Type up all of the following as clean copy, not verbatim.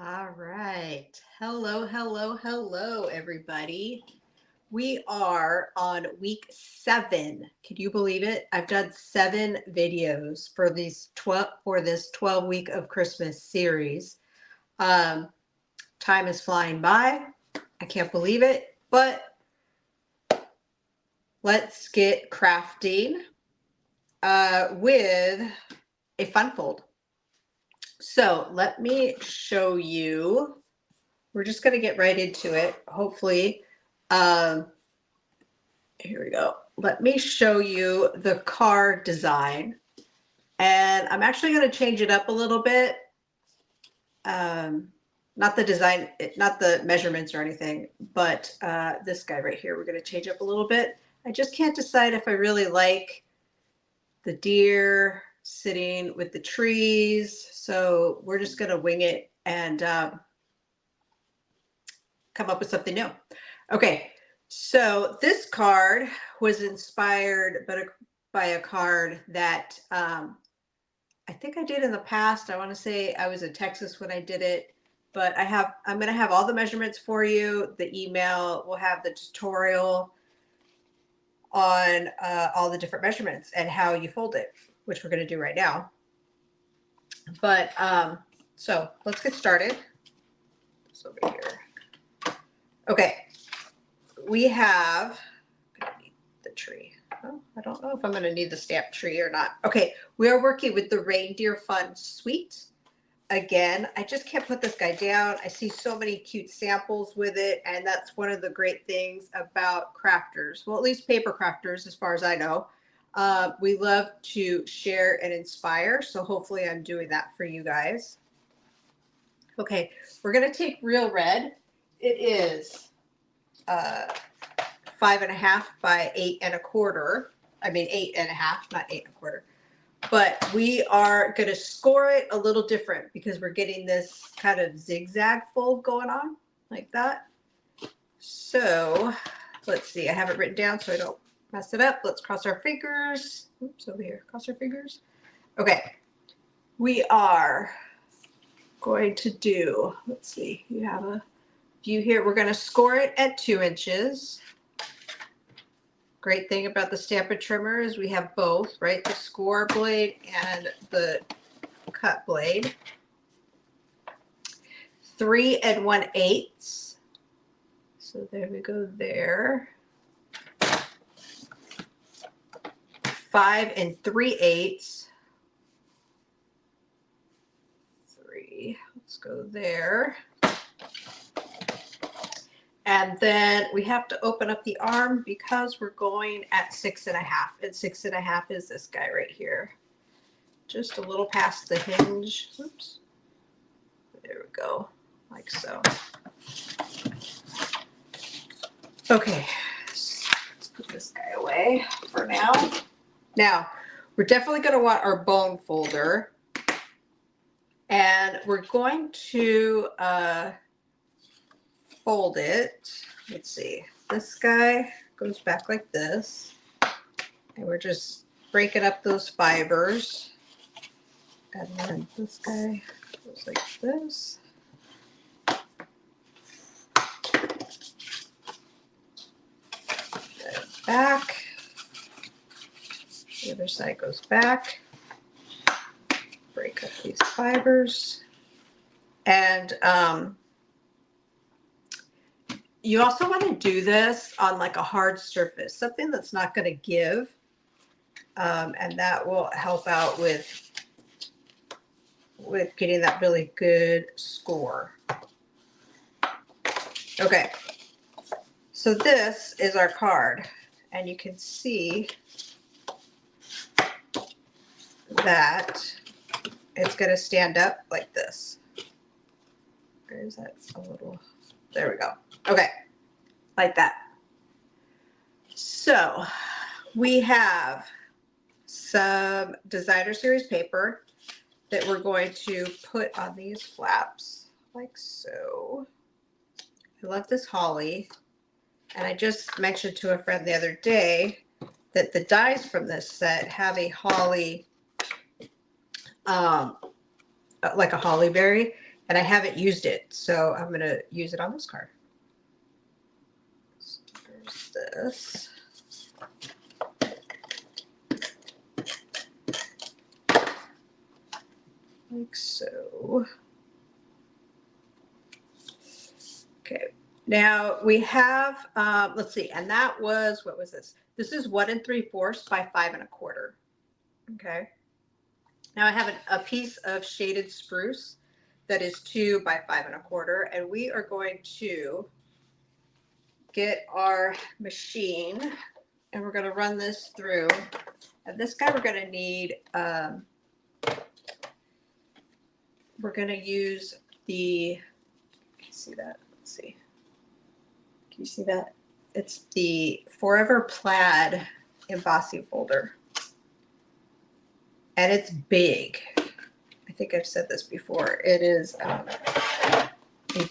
All right. Hello, hello, hello, everybody. We are on week 7. Can you believe it? I've done 7 videos for this 12 week of Christmas series. Um, Time is flying by. I can't believe it, but let's get crafting with a fun fold. So let me show you. We're just going to get right into it, hopefully. Um, Here we go. Let me show you the card design. And I'm actually going to change it up a little bit. Not the design, not the measurements or anything, but this guy right here, we're going to change up a little bit. I just can't decide if I really like the deer sitting with the trees. So we're just going to wing it and come up with something new. Okay, so this card was inspired by a card that I think I did in the past. I want to say I was in Texas when I did it, but I'm going to have all the measurements for you. The email will have the tutorial on all the different measurements and how you fold it, which we're going to do right now. But so let's get started. This over here. Okay, we have the tree. Oh, I don't know if I'm going to need the stamp tree or not. Okay, we are working with the Reindeer Fun Suite. Again, I just can't put this guy down. I see so many cute samples with it, and that's one of the great things about crafters. Well, at least paper crafters, as far as I know. We love to share and inspire, so hopefully I'm doing that for you guys. Okay, we're going to take Real Red. It is 5.5 by 8.25. I mean 8.5, not 8.25. But we are going to score it a little different because we're getting this kind of zigzag fold going on like that. So let's see. I have it written down so I don't mess it up. Let's cross our fingers. Oops, over here. Cross our fingers. Okay. We are going to do, let's see. You have a view here. We're going to score it at 2 inches. Great thing about the Stampin' trimmer is we have both, right? The score blade and the cut blade. 3 1/8. So there we go there. 5 3/8. 3. Let's go there. And then we have to open up the arm because we're going at 6.5. And 6.5 is this guy right here. Just a little past the hinge. Oops. There we go. Like so. Okay. Let's put this guy away for now. Now, we're definitely going to want our bone folder. And we're going to fold it. Let's see. This guy goes back like this. And we're just breaking up those fibers. And then this guy goes like this. Back. The other side goes back. Break up these fibers. And you also want to do this on like a hard surface, something that's not going to give. And that will help out with getting that really good score. Okay. So this is our card. And you can see that it's going to stand up like this. Where is that? A little. There we go. Okay. Like that. So we have some designer series paper that we're going to put on these flaps like so. I love this holly. And I just mentioned to a friend the other day that the dies from this set have a holly, like a holly berry. and I haven't used it, so I'm going to use it on this card. So there's this. Like so. Okay, now we have, let's see, and that was, what was this? This is 1 3/4 by 5 1/4. Okay. Now I have a piece of shaded spruce that is 2 by 5 1/4, and we are going to get our machine and we're going to run this through. And this guy we're going to need, we're going to use the, can you see that? Let's see. Can you see that? It's the Forever Plaid embossing folder. And it's big. I think I've said this before. It is a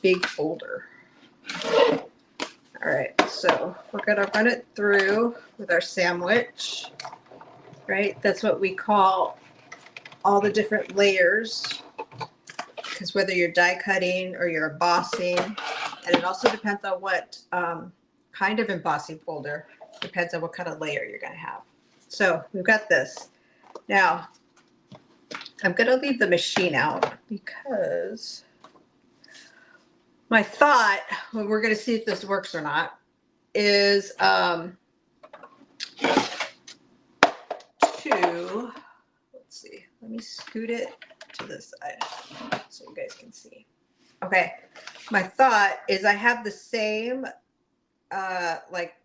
big folder. All right, so we're gonna run it through with our sandwich, right? That's what we call all the different layers, because whether you're die cutting or you're embossing, and it also depends on what kind of embossing folder, depends on what kind of layer you're gonna have. So we've got this. Now, I'm gonna leave the machine out because my thought, well, we're going to see if this works or not, is to, let's see, let me scoot it to this side so you guys can see. Okay, my thought is I have the same like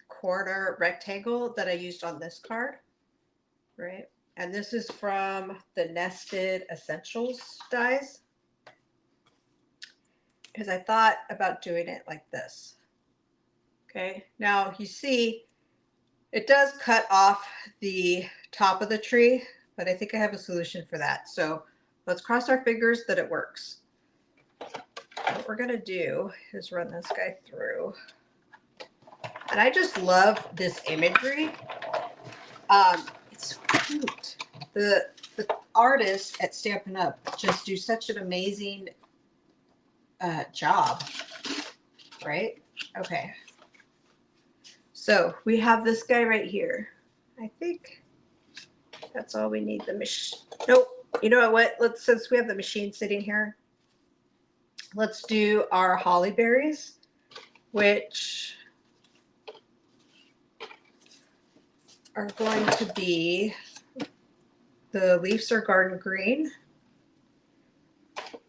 corner rectangle that I used on this card, right? And this is from the Nested Essentials dies. Because I thought about doing it like this. Okay, now you see it does cut off the top of the tree, but I think I have a solution for that. So let's cross our fingers that it works. What we're gonna do is run this guy through. And I just love this imagery. It's so cute. The artists at Stampin' Up! Just do such an amazing job, right? Okay. So we have this guy right here. I think that's all we need. The machine. Nope. You know what? Let's, since we have the machine sitting here, let's do our holly berries, which are going to be, the leaves are garden green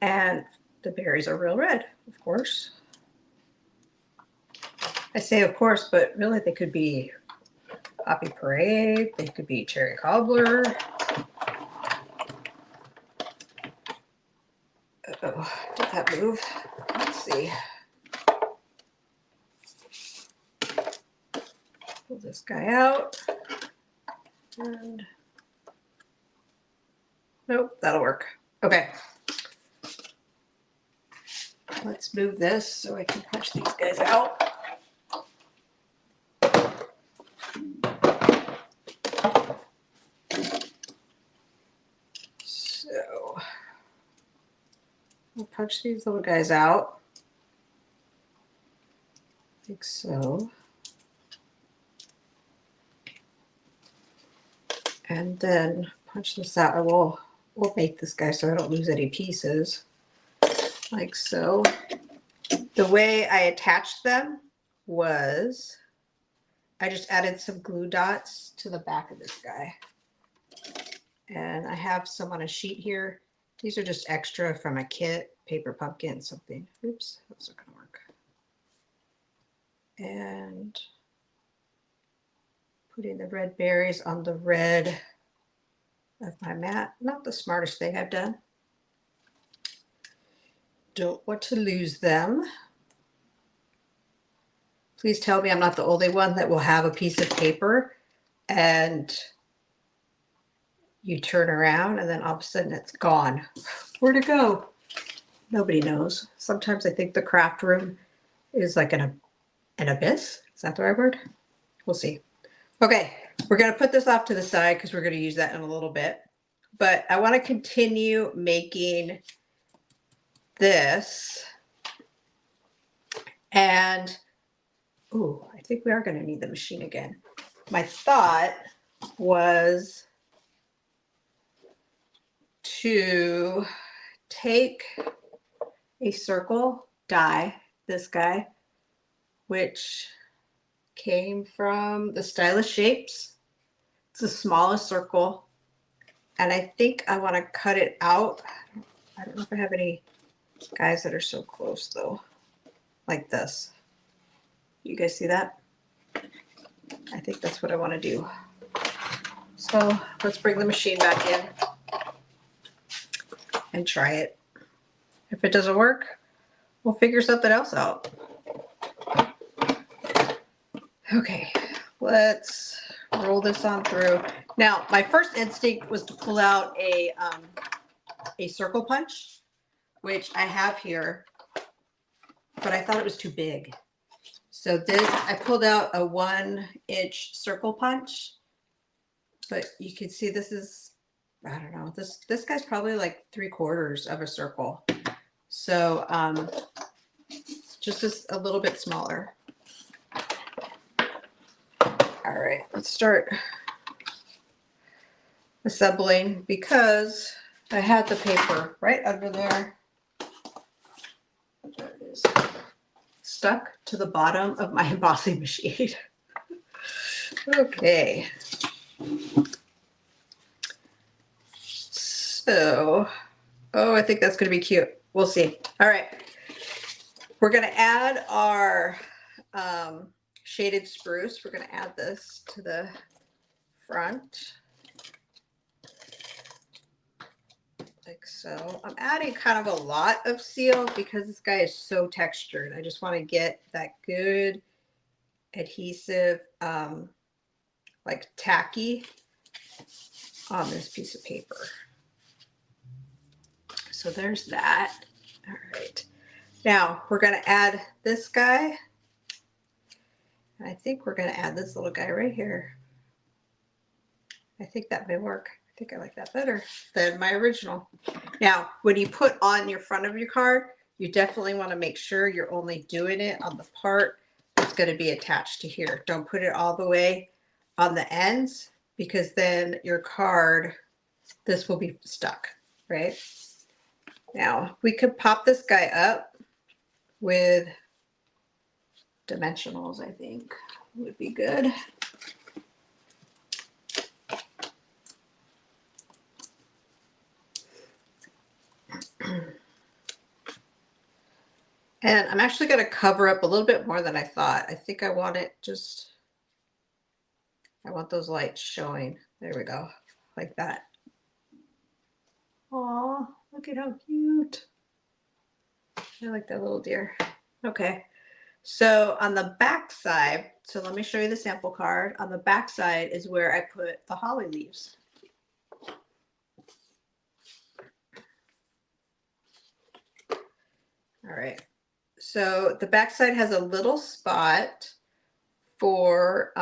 and the berries are real red, of course. I say of course, but really they could be Poppy Parade, they could be Cherry Cobbler. Uh-oh, did that move? Let's see. Pull this guy out. And nope, that'll work. Okay. Let's move this so I can punch these guys out. So we'll punch these little guys out. Like so. And then punch this out. We'll make this guy so I don't lose any pieces. Like so. The way I attached them was I just added some glue dots to the back of this guy. And I have some on a sheet here. These are just extra from a kit, paper pumpkin, something. Oops, that's not gonna work. And putting the red berries on the red of my mat. Not the smartest thing I've done. Don't want to lose them. Please tell me I'm not the only one that will have a piece of paper and you turn around and then all of a sudden it's gone. Where'd it go? Nobody knows. Sometimes I think the craft room is like an abyss. Is that the right word? We'll see. Okay, we're going to put this off to the side because we're going to use that in a little bit. But I want to continue making this. And, ooh, I think we are going to need the machine again. My thought was to take a circle die, this guy, which came from the Stylish Shapes. It's the smallest circle. And I think I want to cut it out. I don't know if I have any guys that are so close though, like this. You guys see that? I think that's what I want to do. So let's bring the machine back in and try it. If it doesn't work, we'll figure something else out. Okay, let's roll this on through. Now, my first instinct was to pull out a circle punch, which I have here, but I thought it was too big. So this, I pulled out a 1-inch circle punch, but you can see this is, I don't know, this guy's probably like 3/4 of a circle. So just a little bit smaller. All right, let's start assembling because I had the paper right under there. There it is. Stuck to the bottom of my embossing machine. Okay. So, oh, I think that's going to be cute. We'll see. All right. We're going to add our shaded spruce. We're going to add this to the front. Like so. I'm adding kind of a lot of seal because this guy is so textured. I just want to get that good adhesive, like tacky on this piece of paper. So there's that. All right. Now we're going to add this guy. I think we're going to add this little guy right here. I think that may work. I think I like that better than my original. Now, when you put on your front of your card, you definitely want to make sure you're only doing it on the part that's going to be attached to here. Don't put it all the way on the ends because then your card, this will be stuck, right? Now, we could pop this guy up with dimensionals, I think would be good. And I'm actually going to cover up a little bit more than I thought. I think I want it just, I want those lights showing. There we go. Like that. Aw, look at how cute. I like that little deer. Okay. So on the back side, so let me show you the sample card. On the back side is where I put the holly leaves. All right. So the back side has a little spot for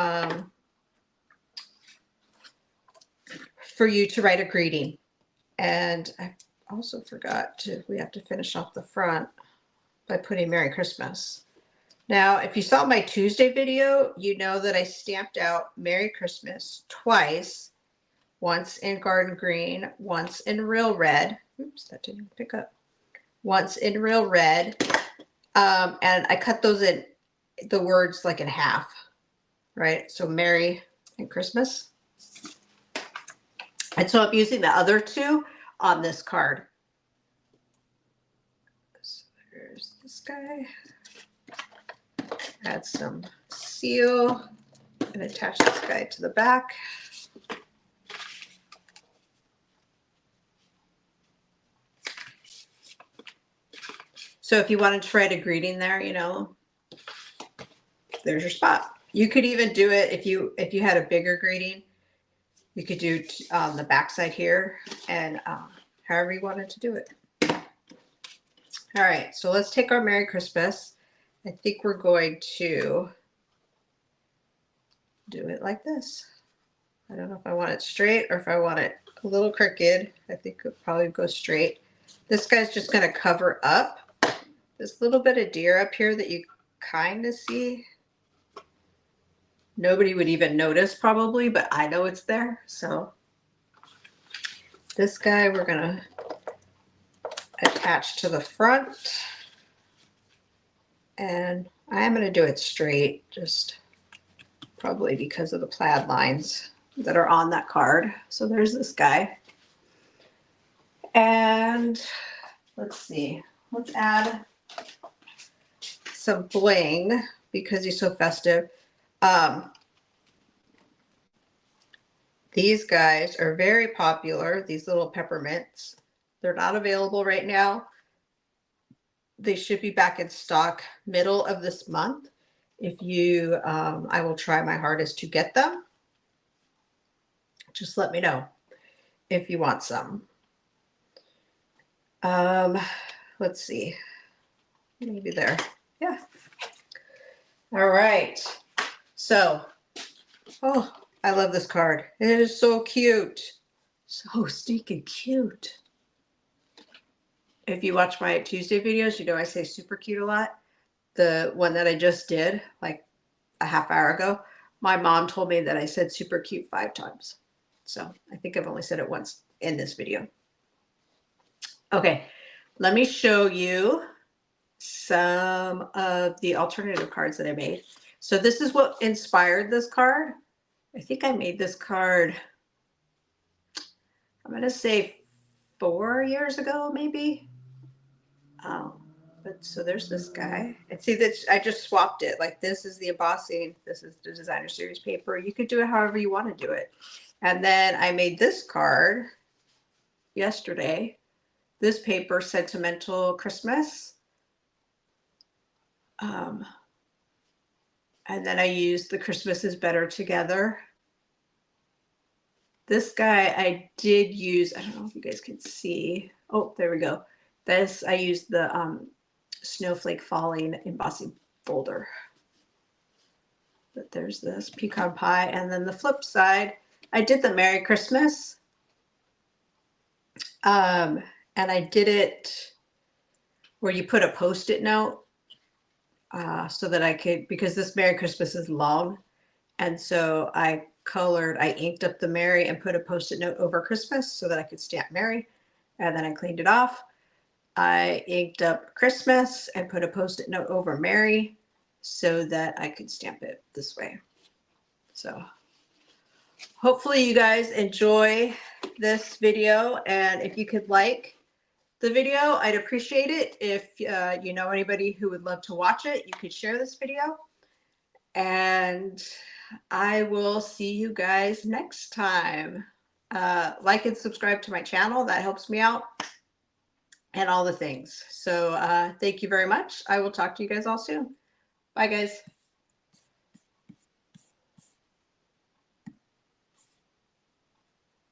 you to write a greeting. And I also forgot to, we have to finish off the front by putting Merry Christmas. Now, if you saw my Tuesday video, you know that I stamped out Merry Christmas twice, once in garden green, once in real red. Oops, that didn't pick up. Once in real red. And I cut those in the words like in half, right? So Merry and Christmas. And so I'm using the other two on this card. So there's this guy. Add some seal and attach this guy to the back. So if you wanted to write a greeting there, you know, there's your spot. You could even do it if you had a bigger greeting. You could do on the back side here and however you wanted to do it. All right, so let's take our Merry Christmas. I think we're going to do it like this. I don't know if I want it straight or if I want it a little crooked. I think it would probably go straight. This guy's just going to cover up this little bit of deer up here that you kind of see. Nobody would even notice probably, but I know it's there. So this guy we're going to attach to the front. And I am going to do it straight, just probably because of the plaid lines that are on that card. So there's this guy. And let's see, let's add some bling because he's so festive. These guys are very popular, these little peppermints. They're not available right now. They should be back in stock middle of this month. If you, I will try my hardest to get them. Just let me know if you want some. Let's see, maybe there. Yeah. All right. So, oh, I love this card. It is so cute. So stinking cute. If you watch my Tuesday videos, you know I say super cute a lot. The one that I just did, like a half hour ago, my mom told me that I said super cute 5 times. So I think I've only said it once in this video. Okay, let me show you some of the alternative cards that I made. So this is what inspired this card. I think I made this card, I'm going to say 4 years ago, maybe. But so there's this guy. And see that I just swapped it. Like this is the embossing. This is the designer series paper. You could do it however you want to do it. And then I made this card yesterday. This paper, Sentimental Christmas. And then I used the Christmas is Better Together. This guy I did use, I don't know if you guys can see. Oh, there we go. This, I used the Snowflake Falling embossing folder. But there's this pecan pie. And then the flip side, I did the Merry Christmas. And I did it where you put a Post-it note so that I could, because this Merry Christmas is long. And so I inked up the Merry and put a Post-it note over Christmas so that I could stamp Merry. And then I cleaned it off. I inked up Christmas and put a Post-it note over Merry so that I could stamp it this way. So hopefully you guys enjoy this video. And if you could like the video, I'd appreciate it. If you know anybody who would love to watch it, you could share this video. And I will see you guys next time. Like and subscribe to my channel. That helps me out. And all the things. So thank you very much. I will talk to you guys all soon. Bye, guys.